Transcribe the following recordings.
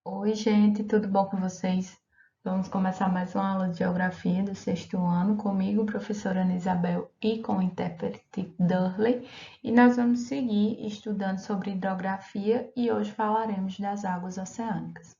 Oi, gente, tudo bom com vocês? Vamos começar mais uma aula de Geografia do sexto ano, comigo, professora Ana Isabel, e com o intérprete Durley. E nós vamos seguir estudando sobre hidrografia e hoje falaremos das águas oceânicas.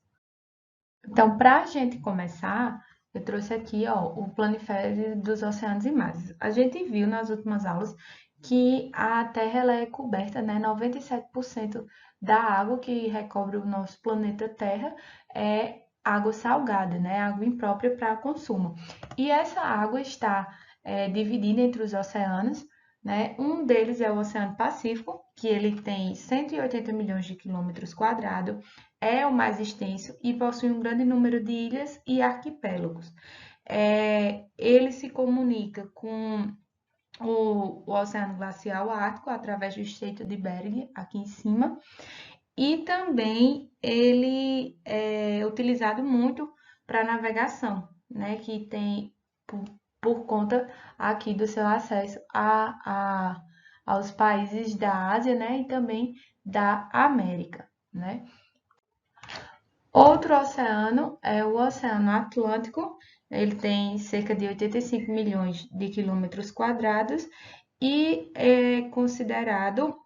Então, para a gente começar, eu trouxe aqui, o Planisfério dos Oceanos e Mares. A gente viu nas últimas aulas que a Terra ela é coberta, né? 97% da água que recobre o nosso planeta Terra é água salgada, né? Água imprópria para consumo. E essa água está dividida entre os oceanos, né? Um deles é o Oceano Pacífico, que ele tem 180 milhões de quilômetros quadrados, é o mais extenso e possui um grande número de ilhas e arquipélagos. Ele se comunica com o Oceano Glacial Ártico através do Estreito de Bering, aqui em cima, e também ele é utilizado muito para navegação, né, que tem por conta aqui do seu acesso aos países da Ásia, né, e também da América, né. Outro oceano é o Oceano Atlântico, ele tem cerca de 85 milhões de quilômetros quadrados e é considerado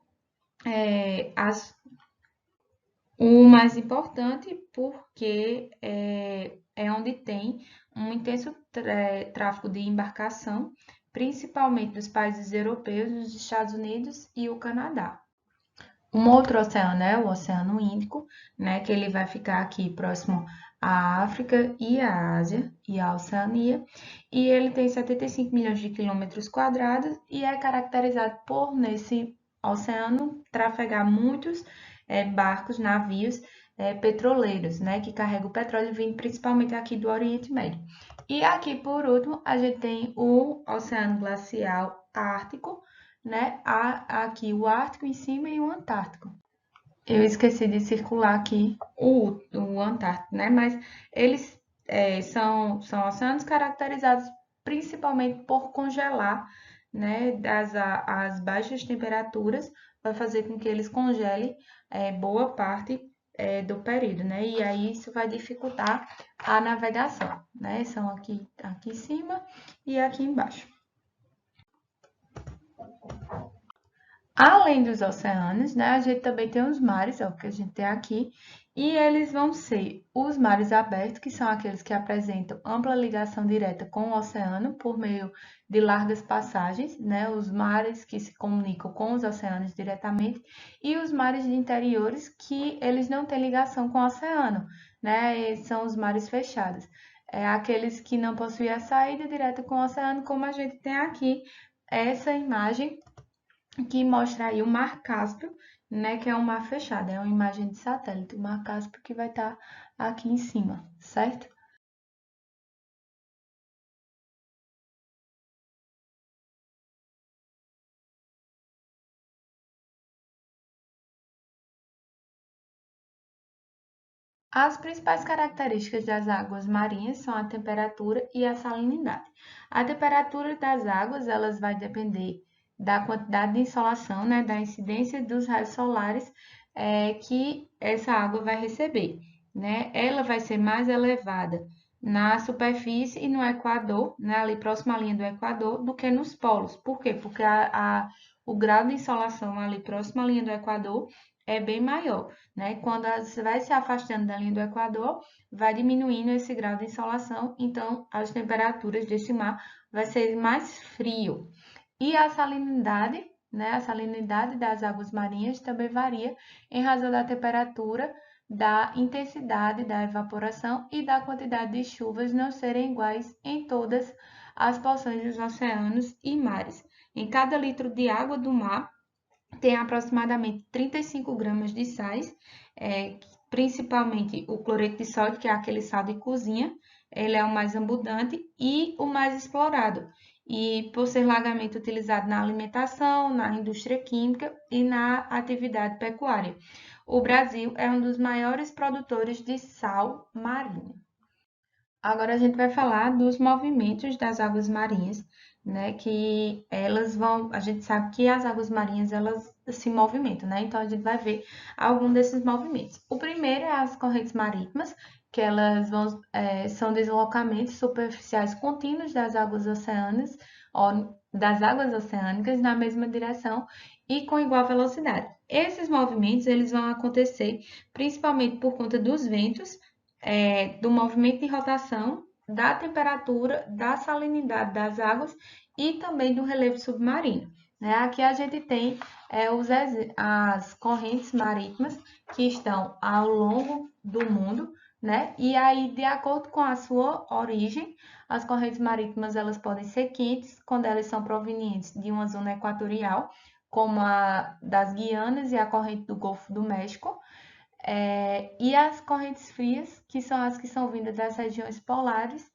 o mais importante porque é onde tem um intenso tráfego de embarcação, principalmente dos países europeus, dos Estados Unidos e o Canadá. Um outro oceano é o Oceano Índico, né, que ele vai ficar aqui próximo à África e à Ásia e à Oceania, e ele tem 75 milhões de quilômetros quadrados e é caracterizado por, nesse oceano, trafegar muitos barcos, navios petroleiros, né, que carregam o petróleo vindo principalmente aqui do Oriente Médio. E aqui, por último, a gente tem o Oceano Glacial Ártico, né? Há aqui o Ártico em cima e o Antártico. Eu esqueci de circular aqui o Antártico, né? Mas eles são oceanos caracterizados principalmente por congelar, né? As baixas temperaturas vai fazer com que eles congelem boa parte do período, né? E aí isso vai dificultar a navegação, né? São aqui em cima e aqui embaixo. Além dos oceanos, né, a gente também tem os mares, é o que a gente tem aqui, e eles vão ser os mares abertos, que são aqueles que apresentam ampla ligação direta com o oceano por meio de largas passagens, né, os mares que se comunicam com os oceanos diretamente, e os mares de interiores que eles não têm ligação com o oceano, né, e são os mares fechados. Aqueles que não possuem a saída direta com o oceano, como a gente tem aqui, essa imagem que mostra aí o Mar Cáspio, né, que é um mar fechado, é uma imagem de satélite, o Mar Cáspio que vai estar aqui em cima, certo? As principais características das águas marinhas são a temperatura e a salinidade. A temperatura das águas, elas vai depender da quantidade de insolação, né, da incidência dos raios solares que essa água vai receber, né? Ela vai ser mais elevada na superfície e no Equador, né, ali próximo à linha do Equador, do que nos polos. Por quê? Porque o grau de insolação ali próximo à linha do Equador é bem maior, né? Quando você vai se afastando da linha do Equador, vai diminuindo esse grau de insolação, então as temperaturas desse mar vai ser mais frio. E a salinidade, né? A salinidade das águas marinhas também varia em razão da temperatura, da intensidade da evaporação e da quantidade de chuvas não serem iguais em todas as porções dos oceanos e mares. Em cada litro de água do mar, tem aproximadamente 35 gramas de sais, principalmente o cloreto de sódio, que é aquele sal de cozinha, ele é o mais abundante e o mais explorado. E por ser largamente utilizado na alimentação, na indústria química e na atividade pecuária. O Brasil é um dos maiores produtores de sal marinho. Agora a gente vai falar dos movimentos das águas marinhas, né? Que elas vão, a gente sabe que as águas marinhas elas se movimentam, né? Então, a gente vai ver algum desses movimentos. O primeiro é as correntes marítimas, que elas são deslocamentos superficiais contínuos das águas oceânicas na mesma direção e com igual velocidade. Esses movimentos eles vão acontecer principalmente por conta dos ventos, do movimento de rotação, da temperatura, da salinidade das águas e também do relevo submarino. Né? Aqui a gente tem as correntes marítimas que estão ao longo do mundo, né? E aí, de acordo com a sua origem, as correntes marítimas elas podem ser quentes quando elas são provenientes de uma zona equatorial, como a das Guianas e a corrente do Golfo do México, e as correntes frias, que são as que são vindas das regiões polares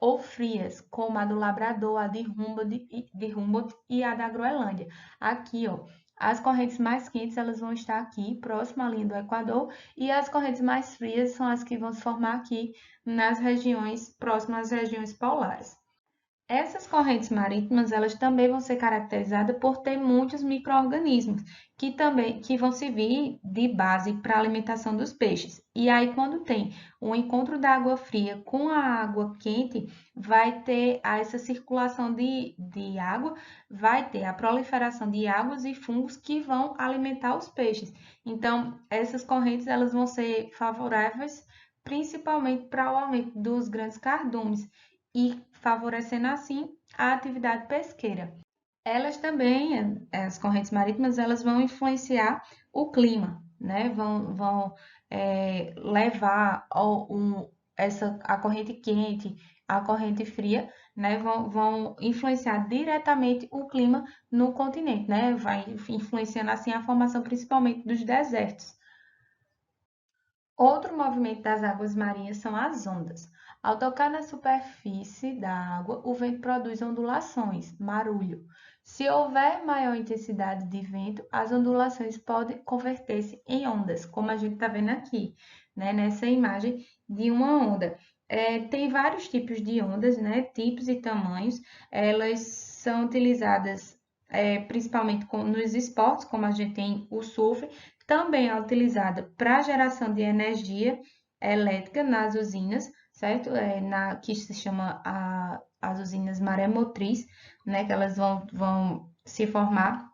ou frias, como a do Labrador, a de Humboldt e a da Groenlândia. Aqui, ó, as correntes mais quentes elas vão estar aqui, próximo à linha do Equador, e as correntes mais frias são as que vão se formar aqui nas regiões próximas às regiões polares. Essas correntes marítimas, elas também vão ser caracterizadas por ter muitos micro-organismos, que vão servir de base para a alimentação dos peixes. E aí, quando tem um encontro da água fria com a água quente, vai ter essa circulação de água, vai ter a proliferação de algas e fungos que vão alimentar os peixes. Então, essas correntes, elas vão ser favoráveis principalmente para o aumento dos grandes cardumes e favorecendo assim a atividade pesqueira. Elas também, as correntes marítimas, elas vão influenciar o clima, né? Vão levar a corrente quente, a corrente fria, né? Vão influenciar diretamente o clima no continente, né? Vai influenciando assim a formação principalmente dos desertos. Outro movimento das águas marinhas são as ondas. Ao tocar na superfície da água, o vento produz ondulações, marulho. Se houver maior intensidade de vento, as ondulações podem converter-se em ondas, como a gente está vendo aqui, né, nessa imagem de uma onda. Tem vários tipos de ondas, né, tipos e tamanhos. Elas são utilizadas principalmente nos esportes, como a gente tem o surf, também é utilizada para geração de energia elétrica nas usinas, certo? Que se chama as usinas maré motriz, né? Que elas vão se formar,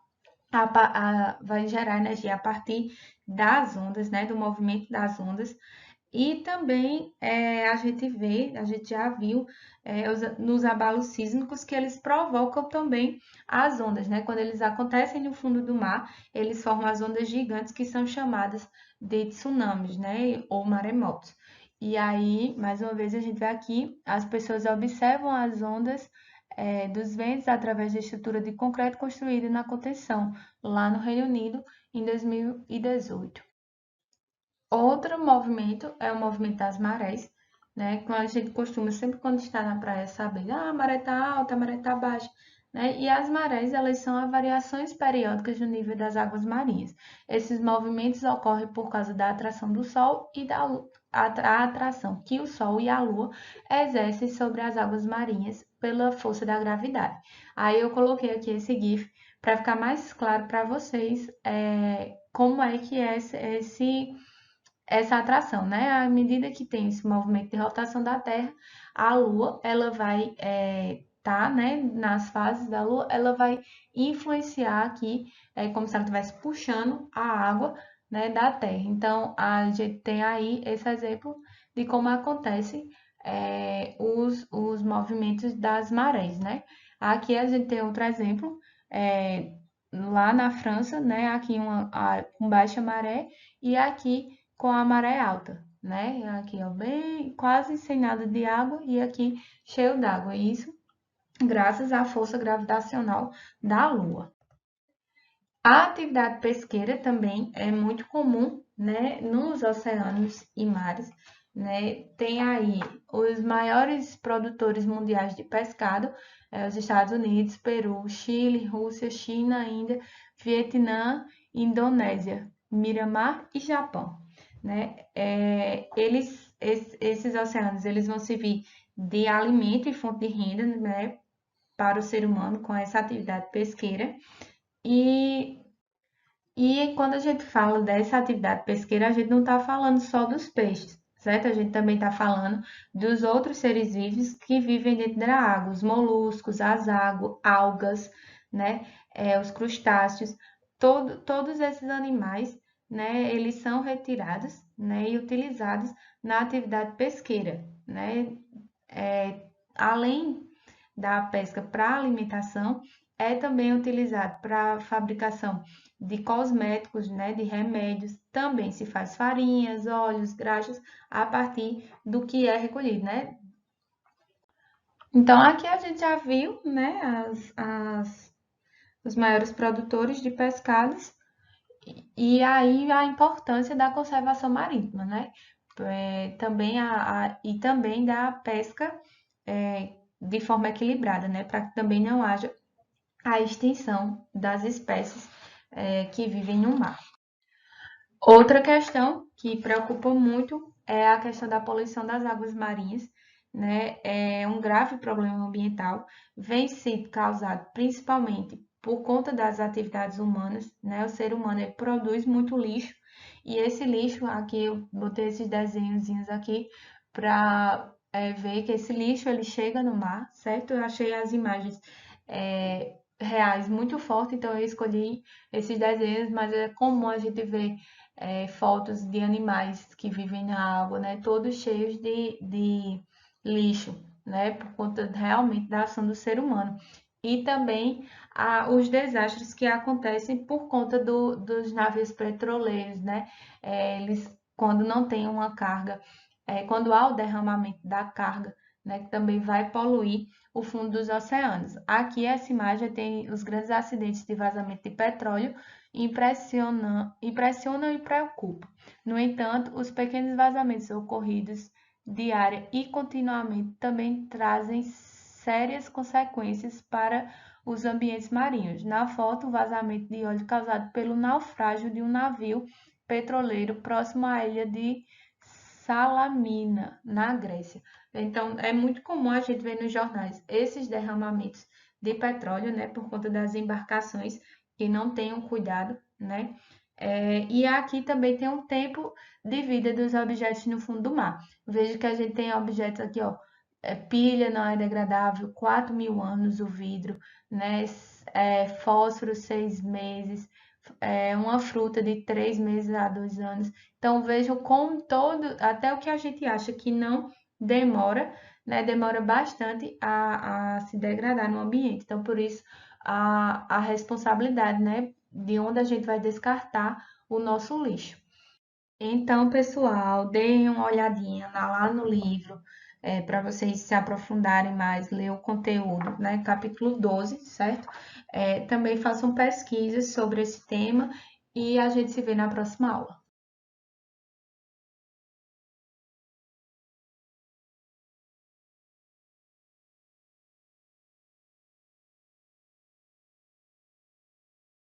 vai gerar energia a partir das ondas, né? Do movimento das ondas. E também a gente já viu nos abalos sísmicos que eles provocam também as ondas, né? Quando eles acontecem no fundo do mar, eles formam as ondas gigantes que são chamadas de tsunamis, né? Ou maremotos. E aí, mais uma vez, a gente vê aqui, as pessoas observam as ondas dos ventos através da estrutura de concreto construída na contenção, lá no Reino Unido, em 2018. Outro movimento é o movimento das marés, né? Que a gente costuma, sempre quando está na praia, saber, a maré está alta, a maré está baixa, né? E as marés, elas são as variações periódicas do nível das águas marinhas. Esses movimentos ocorrem por causa da atração do Sol e a atração que o Sol e a Lua exercem sobre as águas marinhas pela força da gravidade. Aí eu coloquei aqui esse GIF para ficar mais claro para vocês como é que é essa atração, né? À medida que tem esse movimento de rotação da Terra, a Lua, ela vai tá, né? Nas fases da Lua, ela vai influenciar aqui, como se ela estivesse puxando a água, né, da Terra. Então, a gente tem aí esse exemplo de como acontece os movimentos das marés, né? Aqui a gente tem outro exemplo, lá na França, né? Aqui com baixa maré e aqui com a maré alta, né? Aqui, ó, bem, quase sem nada de água e aqui cheio d'água. Isso graças à força gravitacional da Lua. A atividade pesqueira também é muito comum, né, nos oceanos e mares, né? Tem aí os maiores produtores mundiais de pescado, os Estados Unidos, Peru, Chile, Rússia, China, Índia, Vietnã, Indonésia, Mianmar e Japão, né? Esses oceanos, eles vão servir de alimento e fonte de renda, né, para o ser humano com essa atividade pesqueira. E E quando a gente fala dessa atividade pesqueira, a gente não está falando só dos peixes, certo? A gente também está falando dos outros seres vivos que vivem dentro da água, os moluscos, as algas, né? Os crustáceos, todos esses animais, né? Eles são retirados, né? E utilizados na atividade pesqueira, né? Além da pesca para alimentação, é também utilizado para fabricação de cosméticos, né, de remédios. Também se faz farinhas, óleos, graxas a partir do que é recolhido, né? Então, aqui a gente já viu, né, os maiores produtores de pescados e aí a importância da conservação marítima, né? E também da pesca de forma equilibrada, né? Para que também não haja a extinção das espécies que vivem no mar. Outra questão que preocupa muito é a questão da poluição das águas marinhas, né? É um grave problema ambiental, vem sendo causado principalmente por conta das atividades humanas, né? O ser humano produz muito lixo e esse lixo, aqui eu botei esses desenhozinhos aqui para ver que esse lixo ele chega no mar, certo? Eu achei as imagens reais muito fortes, então eu escolhi esses desenhos, mas é comum a gente ver fotos de animais que vivem na água, né? Todos cheios de lixo, né? Por conta realmente da ação do ser humano. E também os desastres que acontecem por conta dos navios petroleiros, né? Eles, quando não tem uma carga, quando há o derramamento da carga, né? Que também vai poluir o fundo dos oceanos. Aqui essa imagem tem os grandes acidentes de vazamento de petróleo impressionam e preocupam. No entanto, os pequenos vazamentos ocorridos diária e continuamente também trazem sérias consequências para os ambientes marinhos. Na foto, o vazamento de óleo causado pelo naufrágio de um navio petroleiro próximo à ilha de Salamina, na Grécia. Então, é muito comum a gente ver nos jornais esses derramamentos de petróleo, né, por conta das embarcações que não tenham cuidado, né? E aqui também tem um tempo de vida dos objetos no fundo do mar. Veja que a gente tem objetos aqui, ó, pilha não é degradável, 4.000 anos o vidro, né? Fósforo, 6 meses, uma fruta de 3 meses a 2 anos. Então vejam como todo, até o que a gente acha que não demora, né? Demora bastante a se degradar no ambiente. Então, por isso, a responsabilidade, né? De onde a gente vai descartar o nosso lixo. Então, pessoal, deem uma olhadinha lá no livro, para vocês se aprofundarem mais, ler o conteúdo, né? Capítulo 12, certo? Também façam pesquisas sobre esse tema e a gente se vê na próxima aula.